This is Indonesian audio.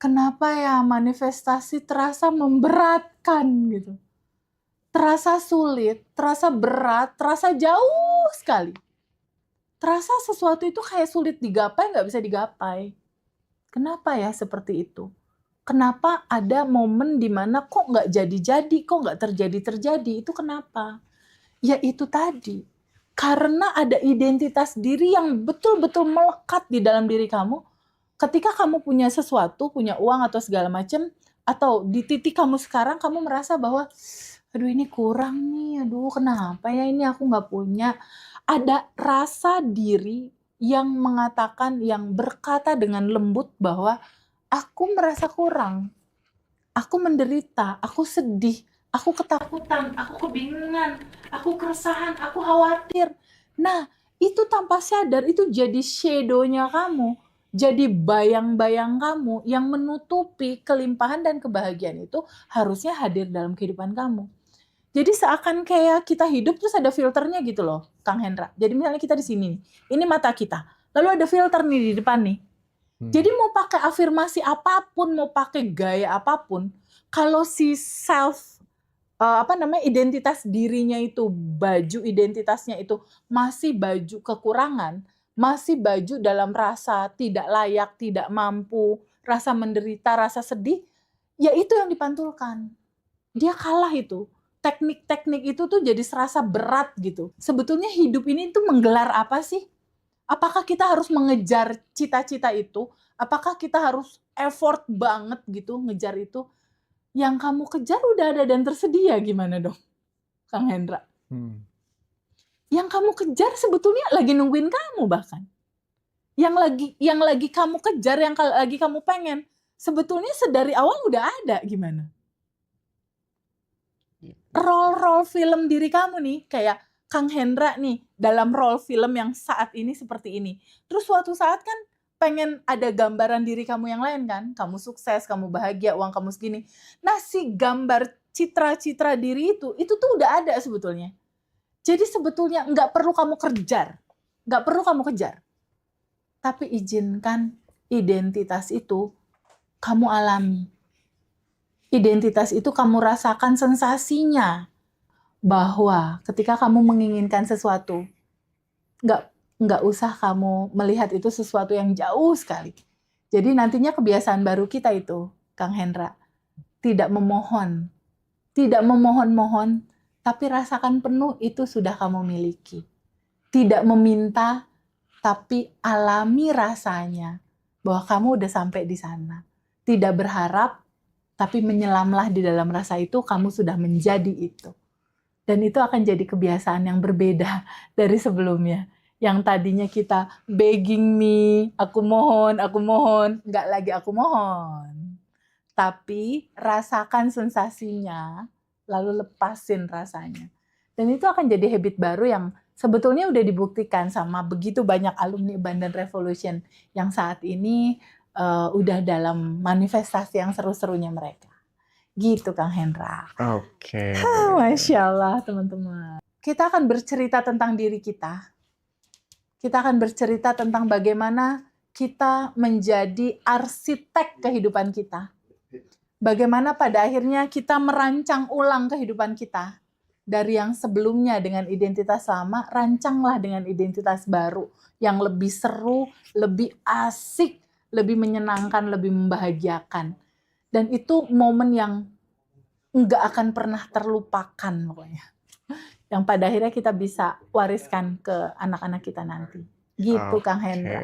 Kenapa ya manifestasi terasa memberatkan gitu. Terasa sulit, terasa berat, terasa jauh sekali. Terasa sesuatu itu kayak sulit digapai, nggak bisa digapai. Kenapa ya seperti itu? Kenapa ada momen di mana kok nggak jadi-jadi, kok nggak terjadi-terjadi, itu kenapa? Ya itu tadi, karena ada identitas diri yang betul-betul melekat di dalam diri kamu. Ketika kamu punya sesuatu, punya uang atau segala macam, atau di titik kamu sekarang, kamu merasa bahwa, aduh ini kurang nih, aduh kenapa ya ini aku nggak punya. Ada rasa diri yang mengatakan, yang berkata dengan lembut bahwa aku merasa kurang, aku menderita, aku sedih, aku ketakutan, aku kebingungan, aku keresahan, aku khawatir. Nah, itu tanpa sadar itu jadi shadow-nya kamu, jadi bayang-bayang kamu yang menutupi kelimpahan dan kebahagiaan itu harusnya hadir dalam kehidupan kamu. Jadi seakan kayak kita hidup terus ada filternya gitu loh, Kang Hendra. Jadi misalnya kita di sini, ini mata kita, lalu ada filter nih di depan nih. Jadi mau pakai afirmasi apapun, mau pakai gaya apapun, kalau si identitas dirinya itu, baju identitasnya itu masih baju kekurangan, masih baju dalam rasa tidak layak, tidak mampu, rasa menderita, rasa sedih, ya itu yang dipantulkan. Dia kalah itu. Teknik-teknik itu tuh jadi serasa berat gitu. Sebetulnya hidup ini tuh menggelar apa sih? Apakah kita harus mengejar cita-cita itu? Apakah kita harus effort banget gitu ngejar itu? Yang kamu kejar udah ada dan tersedia, gimana dong, Kang Hendra? Yang kamu kejar sebetulnya lagi nungguin kamu bahkan. Yang lagi kamu kejar, yang lagi kamu pengen, sebetulnya sedari awal udah ada, gimana? Role film diri kamu nih, kayak Kang Hendra nih, dalam role film yang saat ini seperti ini. Terus suatu saat kan pengen ada gambaran diri kamu yang lain kan, kamu sukses, kamu bahagia, uang kamu segini. Nah si gambar citra-citra diri itu tuh udah ada sebetulnya. Jadi sebetulnya nggak perlu kamu kejar, nggak perlu kamu kejar. Tapi izinkan identitas itu kamu alami. Identitas itu kamu rasakan sensasinya. Bahwa ketika kamu menginginkan sesuatu, nggak usah kamu melihat itu sesuatu yang jauh sekali. Jadi nantinya kebiasaan baru kita itu, Kang Hendra, tidak memohon, tidak memohon-mohon, tapi rasakan penuh itu sudah kamu miliki. Tidak meminta, tapi alami rasanya bahwa kamu udah sampai di sana. Tidak berharap, tapi menyelamlah di dalam rasa itu, kamu sudah menjadi itu. Dan itu akan jadi kebiasaan yang berbeda dari sebelumnya. Yang tadinya kita begging me, aku mohon, nggak lagi aku mohon. Tapi rasakan sensasinya, lalu lepasin rasanya. Dan itu akan jadi habit baru yang sebetulnya udah dibuktikan sama begitu banyak alumni Abundant Revolution yang saat ini udah dalam manifestasi yang seru-serunya mereka. Gitu Kang Hendra. Oke. Masya Allah teman-teman. Kita akan bercerita tentang diri kita. Kita akan bercerita tentang bagaimana kita menjadi arsitek kehidupan kita. Bagaimana pada akhirnya kita merancang ulang kehidupan kita. Dari yang sebelumnya dengan identitas lama, rancanglah dengan identitas baru. Yang lebih seru, lebih asik, lebih menyenangkan, lebih membahagiakan. Dan itu momen yang nggak akan pernah terlupakan pokoknya. Yang pada akhirnya kita bisa wariskan ke anak-anak kita nanti. Gitu Kang Hendra.